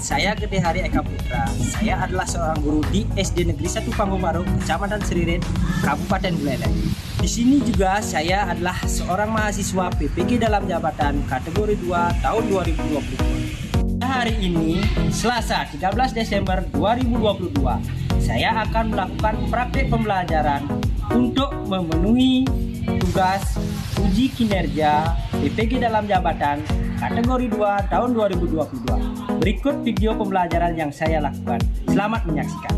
saya Gede Hari Eka Putra. Saya adalah seorang guru di SD Negeri 1 Panggung-Baru, Kecamatan Seriret, Kabupaten Buleleng. Di sini juga saya adalah seorang mahasiswa PPG dalam jabatan kategori 2 tahun 2022. Hari ini, Selasa 13 Desember 2022, saya akan melakukan praktik pembelajaran untuk memenuhi tugas uji kinerja PPG dalam jabatan kategori 2 tahun 2022. Berikut video pembelajaran yang saya lakukan. Selamat menyaksikan.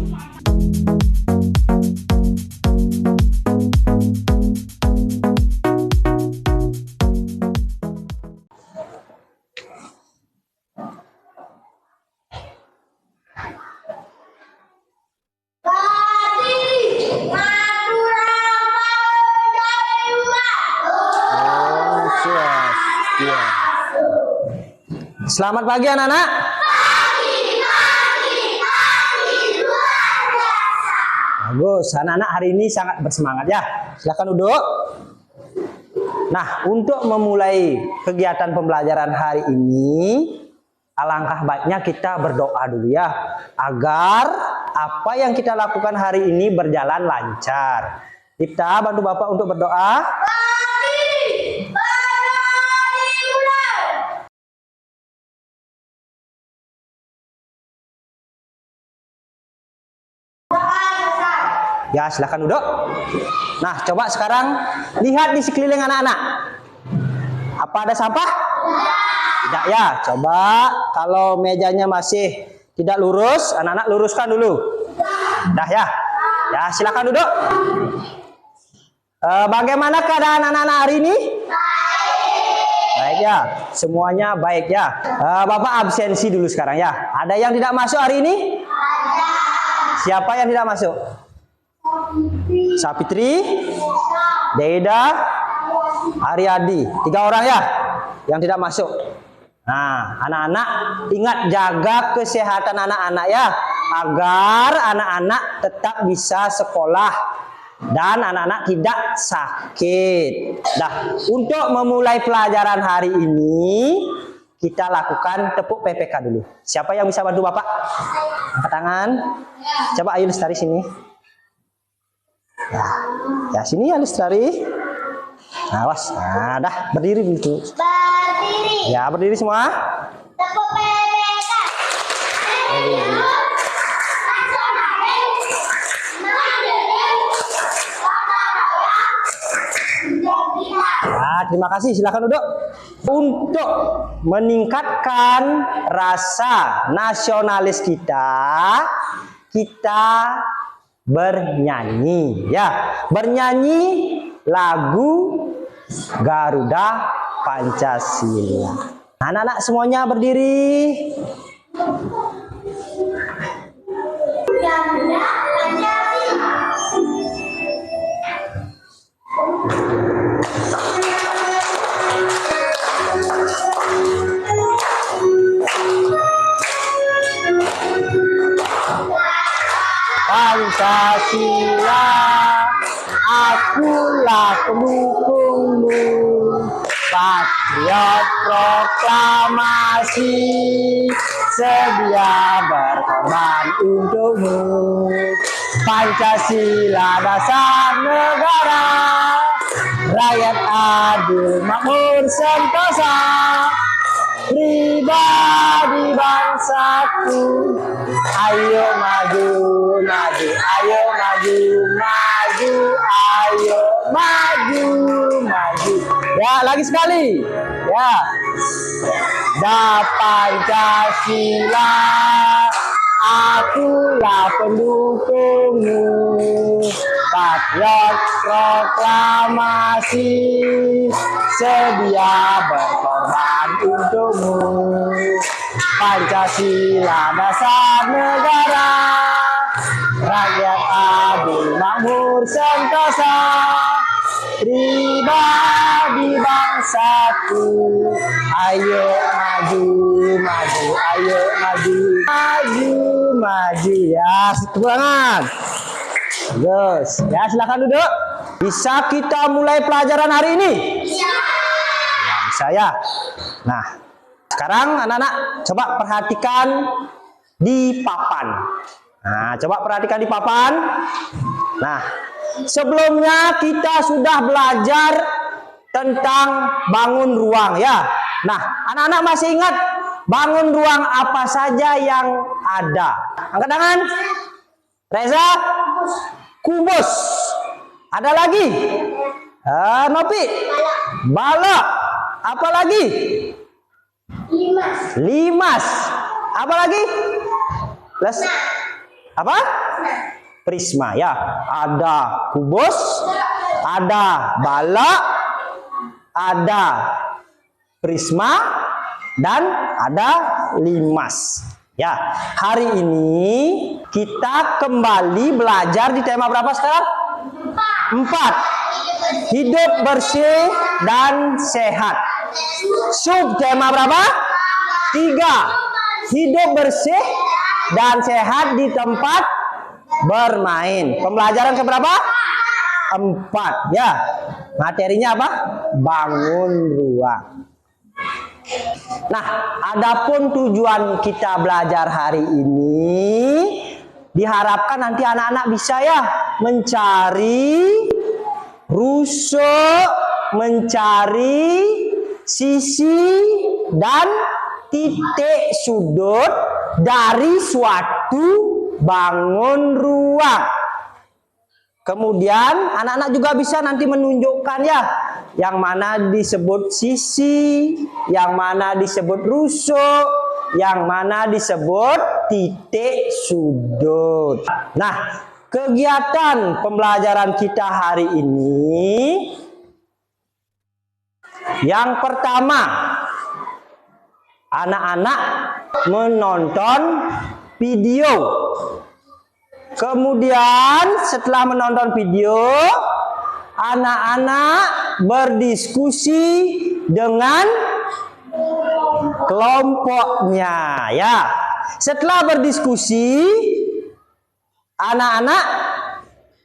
Selamat pagi anak-anak. Bagus, anak-anak hari ini sangat bersemangat ya. Silakan duduk. Nah, untuk memulai kegiatan pembelajaran hari ini, alangkah baiknya kita berdoa dulu ya, agar apa yang kita lakukan hari ini berjalan lancar. Kita bantu Bapak untuk berdoa. Ya, silahkan duduk. Nah, coba sekarang lihat di sekeliling anak-anak. Apa ada sampah? Tidak ya. Coba kalau mejanya masih tidak lurus, anak-anak luruskan dulu. Dah ya. Ya, silahkan duduk. Bagaimana keadaan anak-anak hari ini? Baik ya. Semuanya baik ya. Bapak absensi dulu sekarang ya. Ada yang tidak masuk hari ini? Siapa yang tidak masuk? Sapitri, Deida, Ariadi, 3 orang ya yang tidak masuk. Nah, anak-anak ingat jaga kesehatan anak-anak ya, agar anak-anak tetap bisa sekolah dan anak-anak tidak sakit. Nah, untuk memulai pelajaran hari ini kita lakukan tepuk PPK dulu. Siapa yang bisa bantu Bapak? Angkat tangan. Coba ayo Lestari sini. Ya sini ya Lestari. Awas. Nah, dah berdiri dulu. Berdiri. Ya, berdiri semua. Tepuk PPK. Nah, terima kasih. Silakan duduk. Untuk meningkatkan rasa nasionalis kita bernyanyi ya, bernyanyi lagu Garuda Pancasila. Anak-anak semuanya berdiri. Garuda Pancasila. Pancasila, akulah pendukungmu, patriot proklamasi, sedia berkorban untukmu. Pancasila dasar negara, rakyat adil makmur sentosa, pribadi bangsaku. Ayo maju, maju, ayo maju, maju, ayo maju, maju. Ya, lagi sekali. Ya. Da Pancasila, akulah pendukungmu, patriot proklamasi, sedia berkorban untukmu. Pancasila dasar negara, rakyat adil makmur sentosa, pribadi bangsaku. Ayo maju, maju, ayo maju, maju, maju ya. Tepuk tangan. Bagus. Ya, silakan duduk. Bisa kita mulai pelajaran hari ini? Ya, bisa ya. Nah, Sekarang anak-anak coba perhatikan di papan. Nah, coba perhatikan di papan. Nah, sebelumnya kita sudah belajar tentang bangun ruang ya. Nah, anak-anak masih ingat bangun ruang apa saja yang ada? Angkat tangan. Reza, kubus. Ada lagi? Nopi, balok. Apa lagi? Limas. Apa lagi? Apa? Prisma ya. Ada kubus, ada balok, ada prisma, dan ada limas. Ya, hari ini kita kembali belajar di tema berapa sekarang? 4. Hidup bersih dan sehat. Sub tema berapa? 3. Hidup bersih dan sehat di tempat bermain. Pembelajaran keberapa? 4 ya. Materinya apa? Bangun ruang. Nah, adapun tujuan kita belajar hari ini, diharapkan nanti anak-anak bisa ya mencari rusuk, mencari sisi dan titik sudut dari suatu bangun ruang. Kemudian anak-anak juga bisa nanti menunjukkan ya, yang mana disebut sisi, yang mana disebut rusuk, yang mana disebut titik sudut. Nah, kegiatan pembelajaran kita hari ini, yang pertama, anak-anak menonton video. Kemudian setelah menonton video, anak-anak berdiskusi dengan kelompoknya ya. Setelah berdiskusi, anak-anak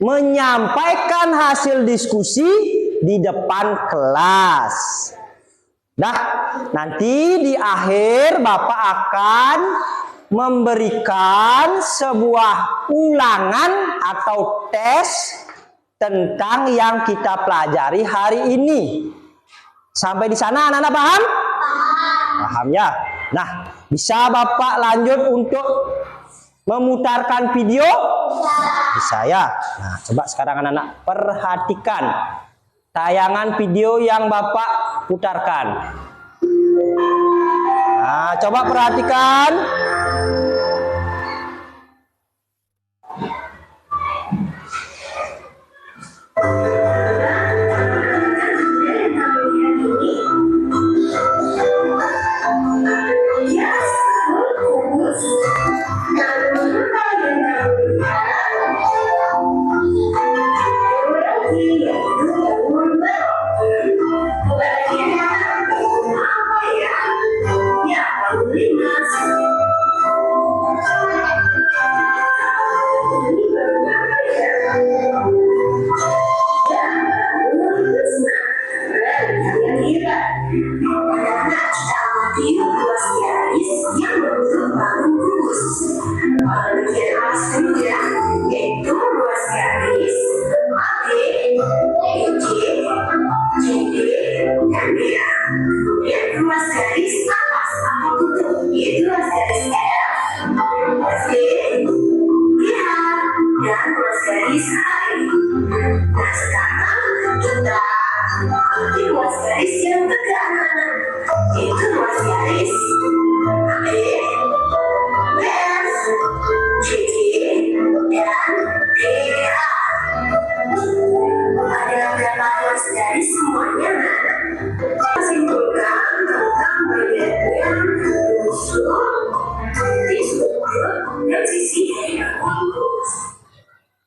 menyampaikan hasil diskusi di depan kelas. Nah, nanti di akhir Bapak akan memberikan sebuah ulangan atau tes tentang yang kita pelajari hari ini. Sampai di sana anak-anak paham? Paham ya. Nah, bisa Bapak lanjut untuk memutarkan video? Bisa ya. Nah, coba sekarang anak-anak perhatikan tayangan video yang Bapak putarkan. Nah, coba perhatikan.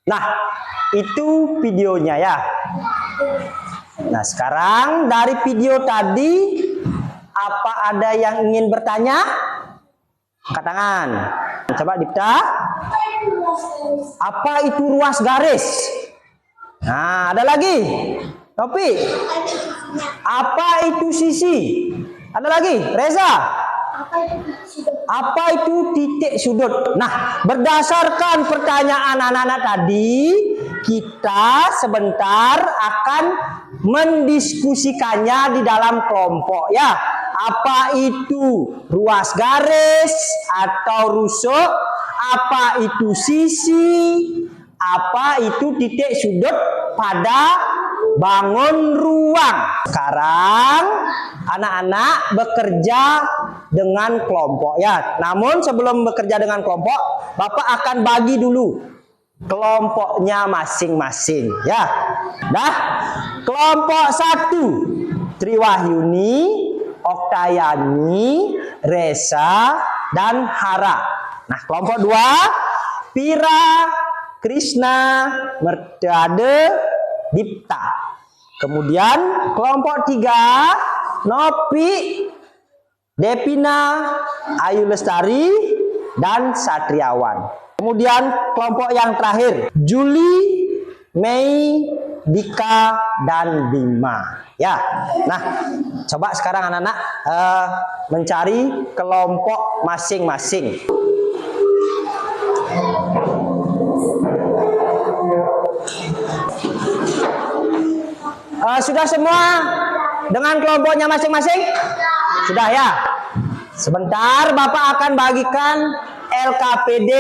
Nah, itu videonya ya. Nah, sekarang dari video tadi, apa ada yang ingin bertanya? Angkat tangan. Coba Dipta. Apa itu ruas garis? Nah, ada lagi. Nopi. Apa itu sisi? Ada lagi. Reza. Apa itu titik sudut? Nah, berdasarkan pertanyaan anak-anak tadi, kita sebentar akan mendiskusikannya di dalam kelompok ya. Apa itu ruas garis atau rusuk? Apa itu sisi? Apa itu titik sudut pada bangun ruang? Sekarang anak-anak bekerja dengan kelompok ya. Namun sebelum bekerja dengan kelompok, Bapak akan bagi dulu kelompoknya masing-masing ya. Dah, kelompok 1 Triwahyuni, Oktayani, Resa, dan Hara. Nah, kelompok 2 Pira, Krishna, Mertade, Dipta. Kemudian kelompok 3 Nopi, Depina, Ayu Lestari, dan Satriawan. Kemudian kelompok yang terakhir Juli, Mei, Dika, dan Bima ya. Nah, coba sekarang anak-anak mencari kelompok masing-masing. Sudah semua dengan kelompoknya masing-masing? Sudah ya. Sebentar Bapak akan bagikan LKPD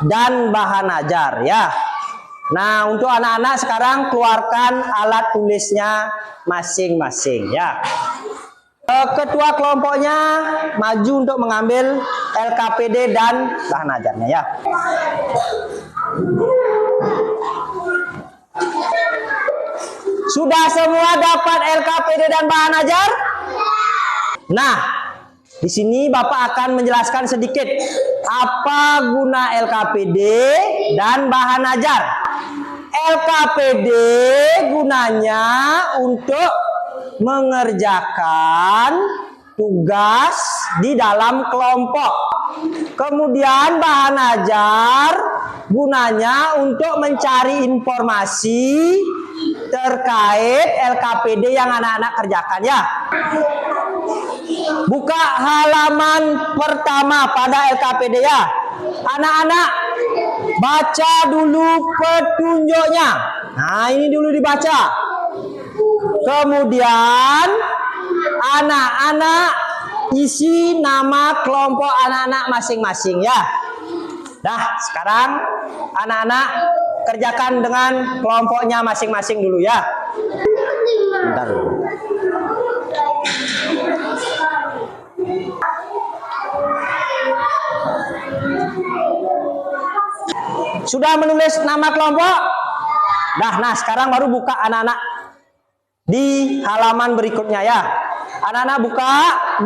dan bahan ajar ya. Nah, untuk anak-anak sekarang keluarkan alat tulisnya masing-masing ya. Ketua kelompoknya maju untuk mengambil LKPD dan bahan ajarnya ya. Sudah semua dapat LKPD dan bahan ajar? Nah, di sini Bapak akan menjelaskan sedikit apa guna LKPD dan bahan ajar. LKPD gunanya untuk mengerjakan tugas di dalam kelompok. Kemudian bahan ajar gunanya untuk mencari informasi terkait LKPD yang anak-anak kerjakan ya. Buka halaman pertama pada LKPD ya. Anak-anak baca dulu petunjuknya. Nah, ini dulu dibaca. Kemudian anak-anak isi nama kelompok anak-anak masing-masing ya. Nah, sekarang anak-anak kerjakan dengan kelompoknya masing-masing dulu ya. Bentar. Sudah menulis nama kelompok? Nah, sekarang baru buka anak-anak di halaman berikutnya ya. Anak-anak buka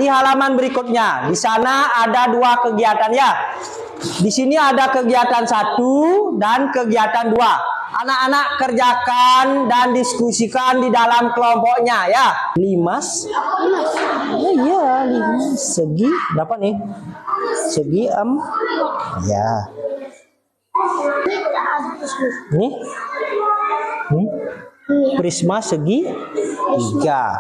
di halaman berikutnya. Di sana ada 2 kegiatan ya. Di sini ada kegiatan 1 dan kegiatan 2. Anak-anak kerjakan dan diskusikan di dalam kelompoknya ya. Limas? Iya, limas. Segi berapa nih? Segi ya. Nih. Prisma segi 3.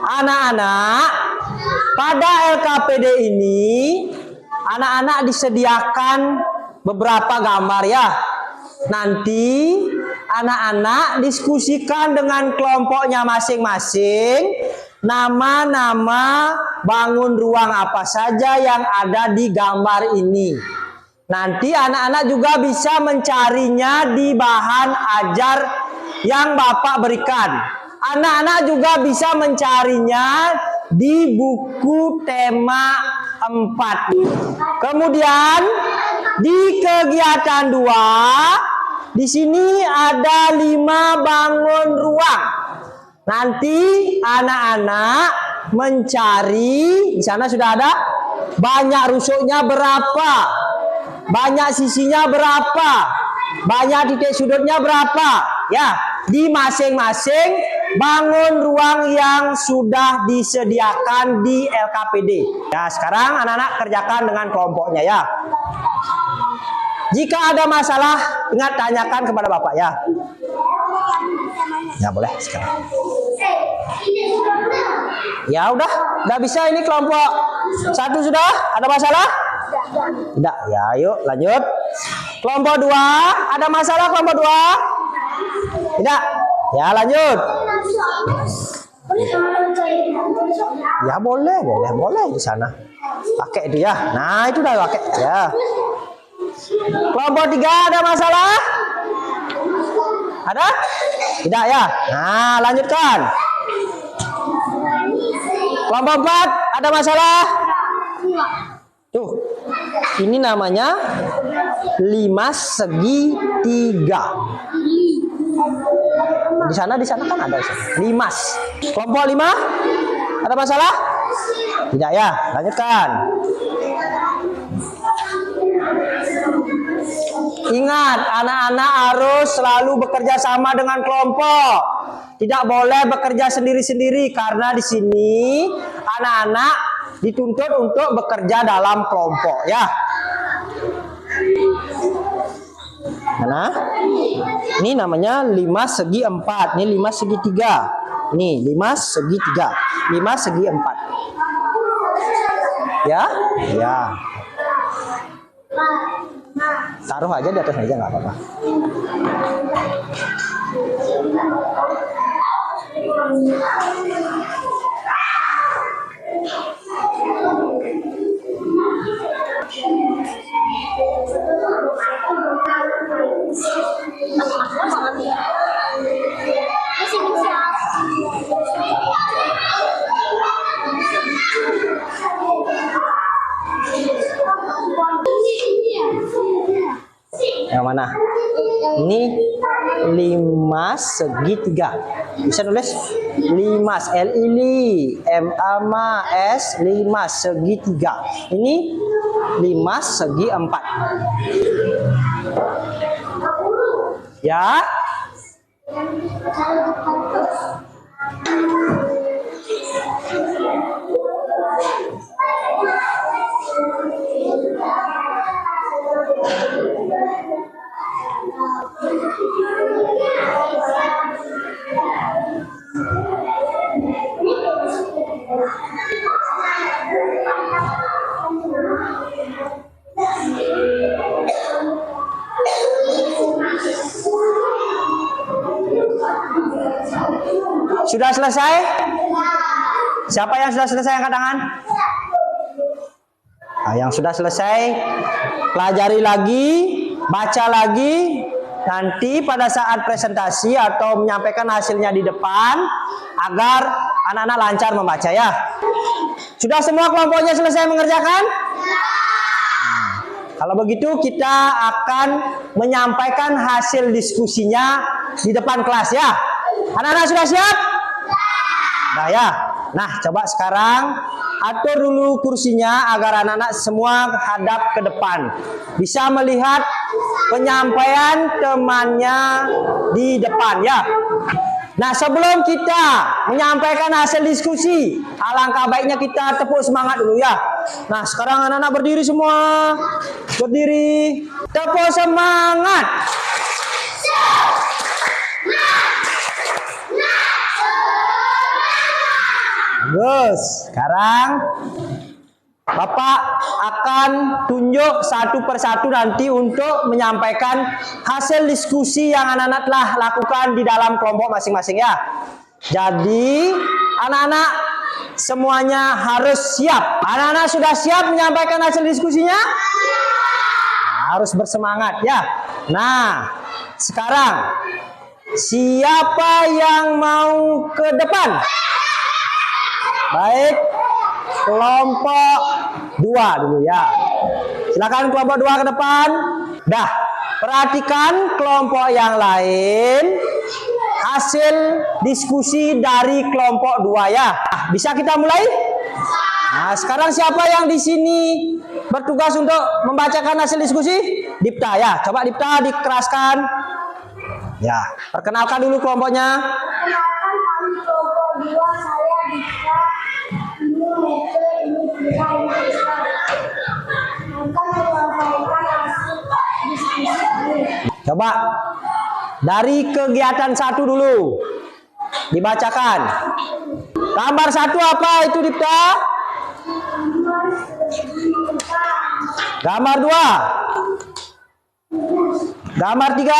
Anak-anak, pada LKPD ini anak-anak disediakan beberapa gambar ya. Nanti anak-anak diskusikan dengan kelompoknya masing-masing nama-nama bangun ruang apa saja yang ada di gambar ini. Nanti anak-anak juga bisa mencarinya di bahan ajar yang Bapak berikan. Anak-anak juga bisa mencarinya di buku tema 4. Kemudian di kegiatan 2, di sini ada 5 bangun ruang. Nanti anak-anak mencari, di sana sudah ada banyak rusuknya berapa, banyak sisinya berapa, banyak titik sudutnya berapa, ya, di masing-masing bangun ruang yang sudah disediakan di LKPD. Ya, sekarang anak-anak kerjakan dengan kelompoknya ya. Jika ada masalah, ingat tanyakan kepada Bapak ya. Ya boleh sekarang. Ya udah bisa ini kelompok 1 sudah? Ada masalah? Tidak. Ya yuk lanjut. Kelompok 2, ada masalah kelompok 2? Tidak. Ya lanjut. Ya boleh di sana. Pakai itu ya. Nah, itu udah pakai ya. Kelompok 3 ada masalah? Ada? Tidak ya. Nah, lanjutkan. Kelompok 4 ada masalah? Tuh. Ini namanya 5 segi 3. Di sana kan ada 5. Kelompok 5 ada masalah? Tidak ya. Lanjutkan. Ingat, anak-anak harus selalu bekerja sama dengan kelompok. Tidak boleh bekerja sendiri-sendiri karena di sini anak-anak dituntut untuk bekerja dalam kelompok ya. Mana? Ini namanya 5 segi 4. Ini 5 segi 3. Ini 5 segi 3. 5 segi 4. Ya? Ya. Taruh aja di atas meja nggak apa-apa. Yang mana? Ini 5 segi 3. Bisa nulis 5 LIMAS 5 segi 3. Ini 5 segi 4. Ya. Sudah selesai? Siapa yang sudah selesai angkat tangan? Nah, yang sudah selesai, pelajari lagi, baca lagi. Nanti pada saat presentasi atau menyampaikan hasilnya di depan, agar anak-anak lancar membaca ya. Sudah semua kelompoknya selesai mengerjakan? Kalau begitu kita akan menyampaikan hasil diskusinya di depan kelas ya. Anak-anak sudah siap? Nah ya. Nah, coba sekarang atur dulu kursinya agar anak-anak semua hadap ke depan. Bisa melihat penyampaian temannya di depan ya. Nah, sebelum kita menyampaikan hasil diskusi, alangkah baiknya kita tepuk semangat dulu ya. Nah, sekarang anak-anak berdiri semua. Berdiri. Tepuk semangat. Bagus. Sekarang Bapak akan tunjuk satu persatu nanti untuk menyampaikan hasil diskusi yang anak-anak telah lakukan di dalam kelompok masing-masing ya. Jadi anak-anak semuanya harus siap. Anak-anak sudah siap menyampaikan hasil diskusinya? Harus bersemangat ya. Nah, sekarang siapa yang mau ke depan? Baik, kelompok 2 dulu ya. Silakan kelompok 2 ke depan. Dah, perhatikan kelompok yang lain. Hasil diskusi dari kelompok 2 ya. Bisa kita mulai? Nah, sekarang siapa yang di sini bertugas untuk membacakan hasil diskusi? Dipta ya. Coba Dipta dikeraskan. Ya, perkenalkan dulu kelompoknya. Perkenalkan kami kelompok 2, saya Dika. Ini Mete, ini Dika, ini Dika. Akan menyampaikan hasil diskusi Coba dari kegiatan 1 dulu dibacakan. Gambar 1 apa itu, Dipta? Gambar 2. Gambar 3.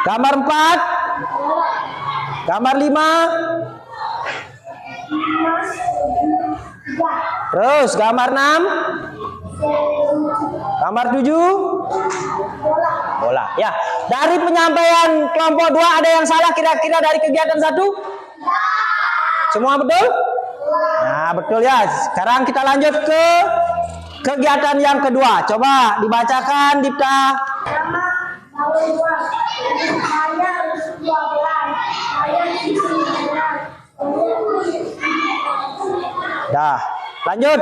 Gambar 4. Gambar 5. Terus gambar 6. Gambar 7. Bola. Ya, dari penyampaian kelompok 2 ada yang salah kira-kira dari kegiatan 1? Semua betul? Nah, betul ya. Sekarang kita lanjut ke kegiatan yang kedua. Coba dibacakan, Dipta. Nama tahun 2. Saya 12. Saya sisi 9. Dah, lanjut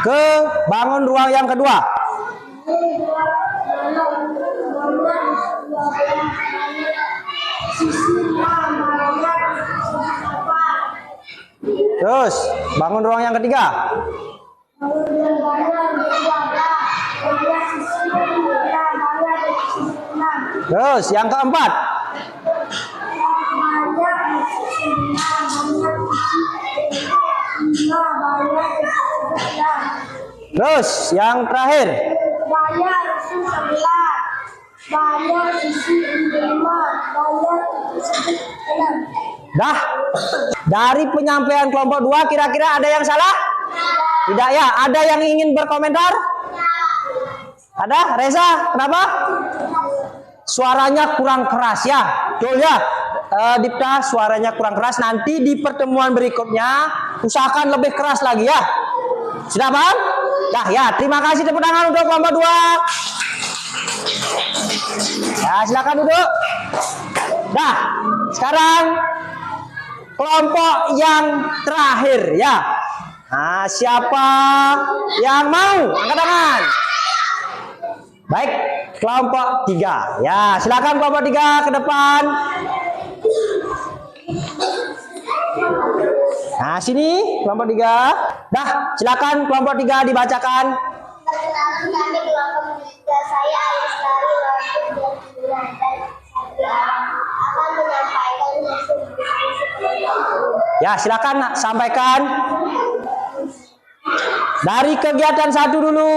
ke bangun ruang yang kedua. Terus bangun ruang yang ketiga. Terus yang keempat. Terus yang terakhir. Bayar sebelah. Bayar sisi 5. Bayar sisi 6. Dah. Dari penyampaian kelompok 2 kira-kira ada yang salah? Tidak ya. Ada yang ingin berkomentar? Ada? Reza, kenapa? Suaranya kurang keras ya. Betul ya. Dipta, suaranya kurang keras. Nanti di pertemuan berikutnya usahakan lebih keras lagi ya. Sudah paham? Dah ya, terima kasih, tepuk tangan untuk kelompok 2. Ya, silakan duduk. Dah, sekarang kelompok yang terakhir ya. Nah, siapa yang mau? Angkat tangan. Baik, kelompok 3. Ya, silakan kelompok 3 ke depan. Nah, sini kelompok 3. Dah, silakan kelompok 3 dibacakan. Perkenalkan kami kelompok 3. Saya Alistari Lampung dan saya akan menyampaikan hasil diskusi. Ya, silakan sampaikan. Dari kegiatan 1 dulu.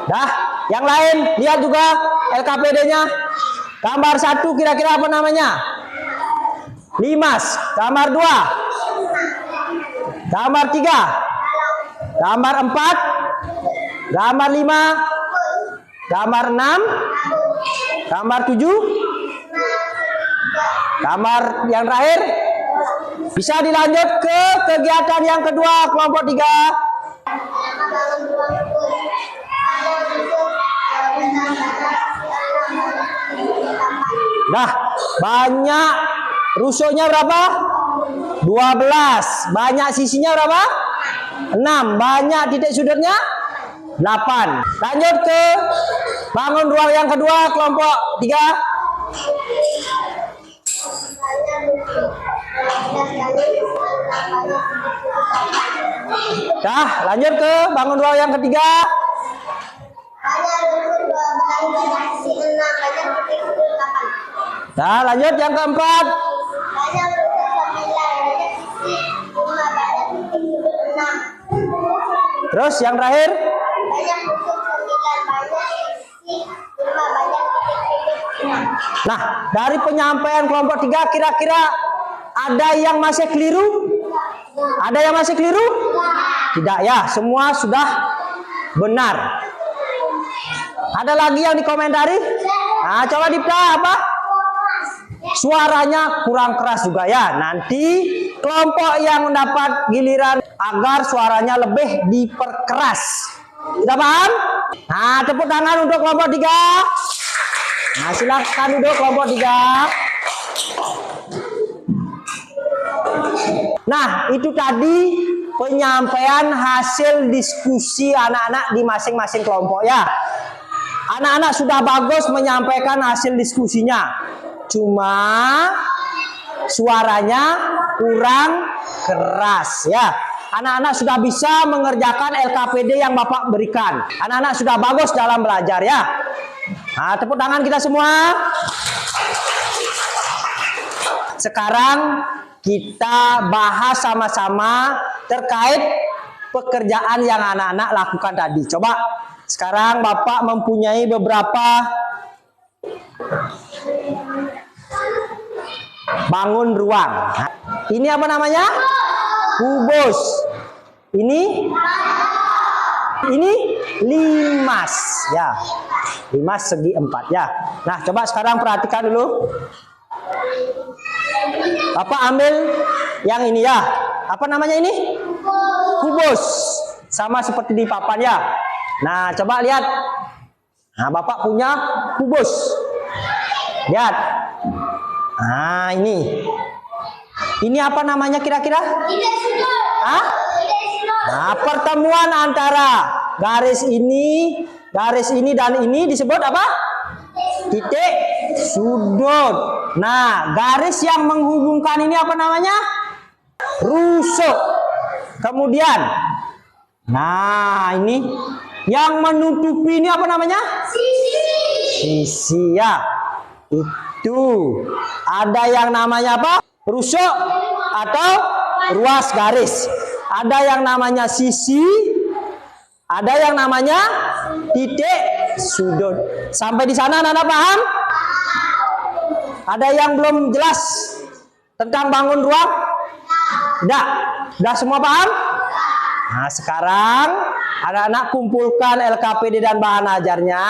Dah, yang lain lihat juga LKPD-nya. Gambar 1 kira-kira apa namanya? Limas. Gambar 2. Gambar 3. Gambar 4. Gambar 5. Gambar 6. Gambar 7. Gambar yang terakhir. Bisa dilanjut ke kegiatan yang kedua kelompok 3. Nah, banyak rusuhnya berapa? 12. Banyak sisinya berapa? 6. Banyak titik sudutnya? 8. Lanjut ke bangun ruang yang kedua kelompok 3. Dah, lanjut ke bangun ruang yang ketiga. Dah, lanjut yang keempat. Terus yang terakhir. Nah, dari penyampaian kelompok 3 kira-kira ada yang masih keliru? Ada yang masih keliru? Tidak ya, semua sudah benar. Ada lagi yang dikomentari? Nah, coba Dipta apa? Suaranya kurang keras juga ya. Nanti kelompok yang mendapat giliran agar suaranya lebih diperkeras. Sudah paham? Nah, tepuk tangan untuk kelompok 3. Nah, silakan duduk kelompok 3. Nah, itu tadi penyampaian hasil diskusi anak-anak di masing-masing kelompok ya. Anak-anak sudah bagus menyampaikan hasil diskusinya. Cuma suaranya kurang keras ya. anak-anak sudah bisa mengerjakan LKPD yang Bapak berikan. Anak-anak sudah bagus dalam belajar ya. Nah, tepuk tangan kita semua. Sekarang kita bahas sama-sama terkait pekerjaan yang anak-anak lakukan tadi. Coba sekarang Bapak mempunyai beberapa bangun ruang. Nah, ini apa namanya? Kubus. Ini limas ya. Limas segi 4 ya. Nah, coba sekarang perhatikan dulu. Bapak ambil yang ini ya. Apa namanya ini? Kubus. Sama seperti di papan ya. Nah, coba lihat. Nah, Bapak punya kubus. Lihat. Nah, ini. Ini apa namanya kira-kira? Hah? Nah, pertemuan antara garis ini dan ini disebut apa? Titik sudut. Nah, garis yang menghubungkan ini apa namanya? Rusuk. Kemudian, nah ini yang menutupi ini apa namanya? Sisi ya. Itu ada yang namanya apa? Rusuk atau ruas garis. Ada yang namanya sisi, ada yang namanya titik sudut. Sampai di sana anak-anak paham? Ada yang belum jelas tentang bangun ruang? Tidak. Sudah semua paham? Nah, sekarang anak-anak kumpulkan LKPD dan bahan ajarnya,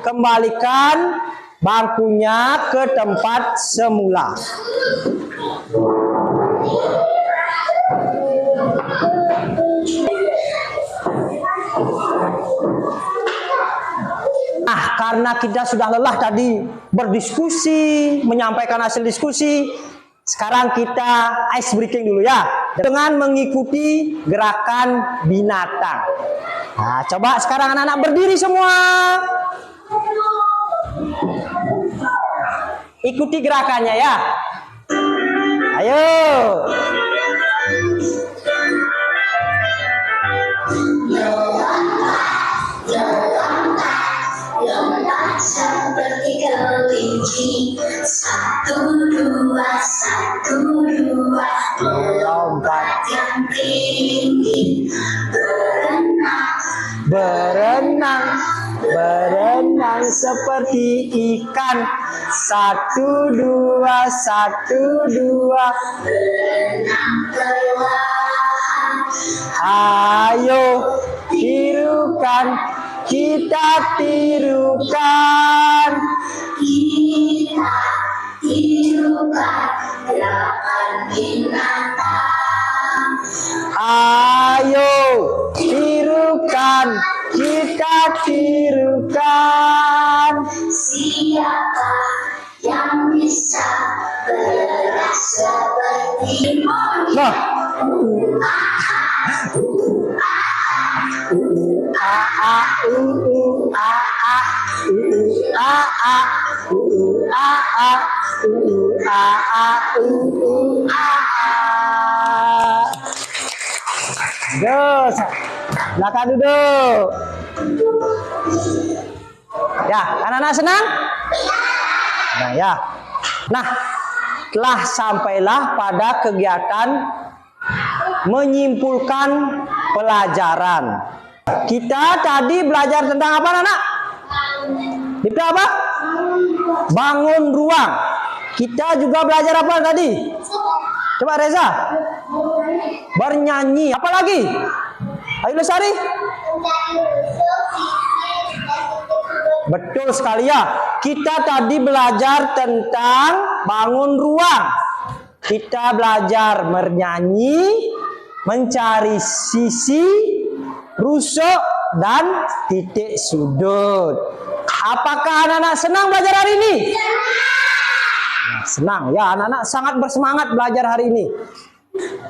kembalikan bangkunya ke tempat semula. Nah, karena kita sudah lelah tadi berdiskusi, menyampaikan hasil diskusi, sekarang kita ice breaking dulu ya, dengan mengikuti gerakan binatang. Nah, coba sekarang anak-anak berdiri semua. Ikuti gerakannya ya. Ayo. Seperti kelinci, 1, 2, 1, 2, melompat yang tinggi, berenang seperti ikan, 1, 2, 1, 2, berenang perlahan. ayo tirukan, kita tirukan. Kita tirukan gerakan binatang. Ayo tirukan, kita tirukan. Siapa yang bisa bergerak seperti monyet? Nah, Dos, silakan duduk. Ya, anak-anak senang? Nah, ya. Nah, telah sampailah pada kegiatan menyimpulkan pelajaran. Kita tadi belajar tentang apa, anak-anak? Itu apa? Bangun ruang. Kita juga belajar apa tadi? Coba Reza. Bernyanyi. Apa lagi? Ayo Lestari. Betul sekali ya. Kita tadi belajar tentang bangun ruang. Kita belajar bernyanyi, mencari sisi, rusuk, dan titik sudut. Apakah anak-anak senang belajar hari ini? Senang ya, anak-anak sangat bersemangat belajar hari ini.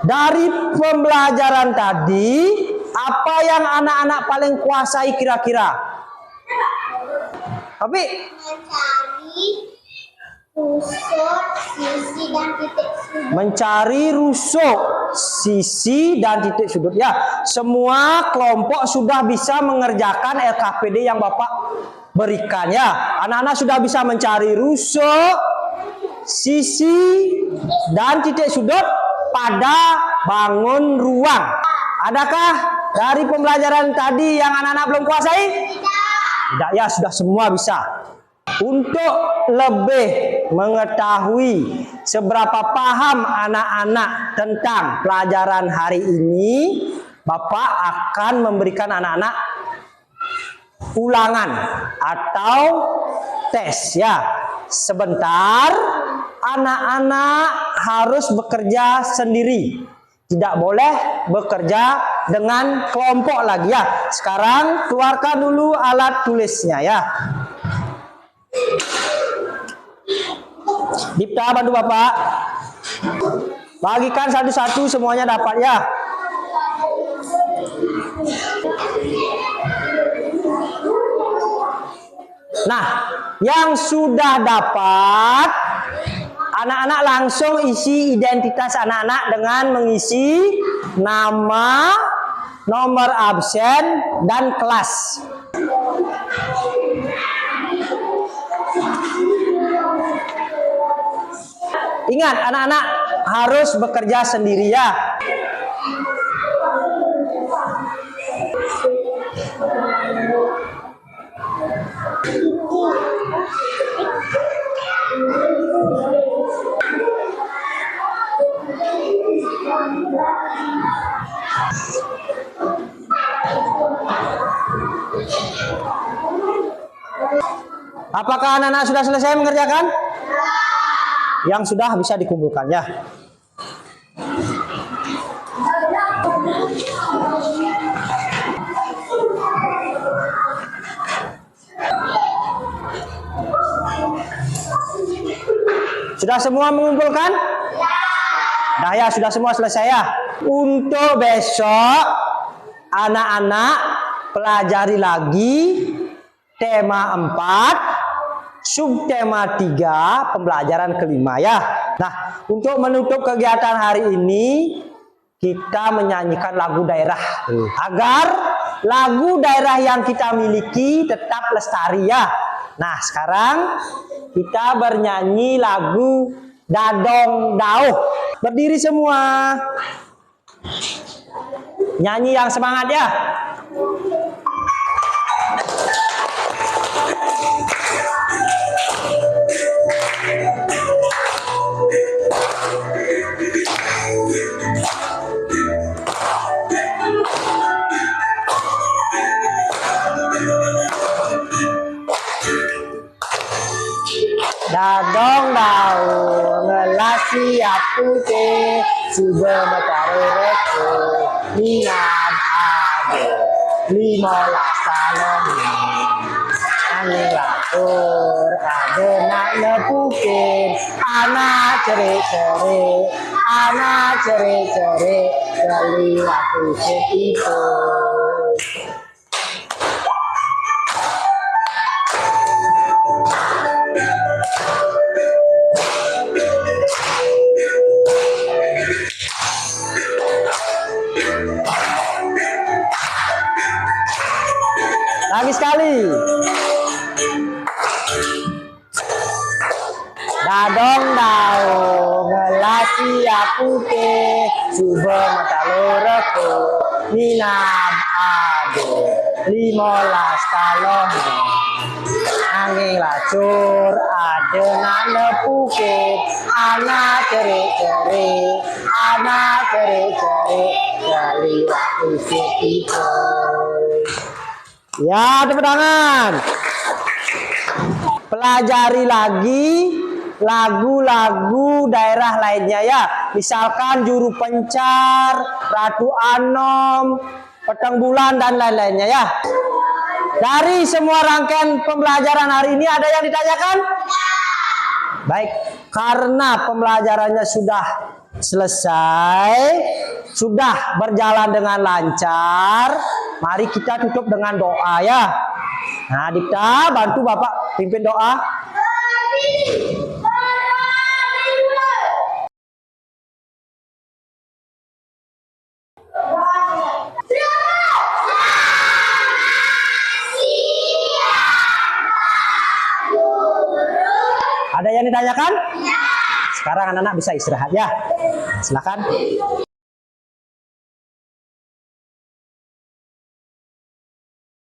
Dari pembelajaran tadi, apa yang anak-anak paling kuasai kira-kira? Tapi mencari rusuk, sisi, dan titik sudut. mencari rusuk, sisi, dan titik sudut. Ya, semua kelompok sudah bisa mengerjakan LKPD yang Bapak berikan ya. Anak-anak sudah bisa mencari rusuk, sisi, dan titik sudut pada bangun ruang. Adakah dari pembelajaran tadi yang anak-anak belum kuasai? Tidak ya, sudah semua bisa. Untuk lebih mengetahui seberapa paham anak-anak tentang pelajaran hari ini, Bapak akan memberikan anak-anak ulangan atau tes ya. Sebentar, anak-anak harus bekerja sendiri. Tidak boleh bekerja dengan kelompok lagi ya. Sekarang keluarkan dulu alat tulisnya ya. Dipta, bantu Bapak. Bagikan satu-satu, semuanya dapat ya. Nah, yang sudah dapat, anak-anak langsung isi identitas anak-anak dengan mengisi nama, nomor absen, dan kelas. Ingat, anak-anak harus bekerja sendiri ya. Apakah anak-anak sudah selesai mengerjakan? Yang sudah bisa dikumpulkan ya. Sudah semua mengumpulkan? Nah ya, sudah semua selesai ya. Untuk besok, anak-anak pelajari lagi tema 4, subtema 3, pembelajaran kelima ya. Nah, untuk menutup kegiatan hari ini, kita menyanyikan lagu daerah agar lagu daerah yang kita miliki tetap lestari ya. Nah, sekarang kita bernyanyi lagu Dadong Dauh. Berdiri semua. Nyanyi yang semangat ya. Dadong dauh ngelasi aku te sudah matare reko minat ade 15 salon angin latur ade nak nepukin anak cerik-cerik anak cerik-cerik keliwat usik itu. Lagi sekali. Dadong dauh ngelasi aku te suba mata loreko minab ade 15 talon angin lacur ada nak nepuke anak cerik-cerik anak cerik-cerik dari waktu itu. Ya, tepuk tangan. Pelajari lagi lagu-lagu daerah lainnya ya. Misalkan Juru Pencar, Ratu Anom, Petang Bulan, dan lain-lainnya ya. Dari semua rangkaian pembelajaran hari ini ada yang ditanyakan? Baik, karena pembelajarannya sudah selesai, sudah berjalan dengan lancar, mari kita tutup dengan doa ya. Nah, Dipta, bantu Bapak pimpin doa. Ada yang ditanyakan? Sekarang anak-anak bisa istirahat ya. Silakan.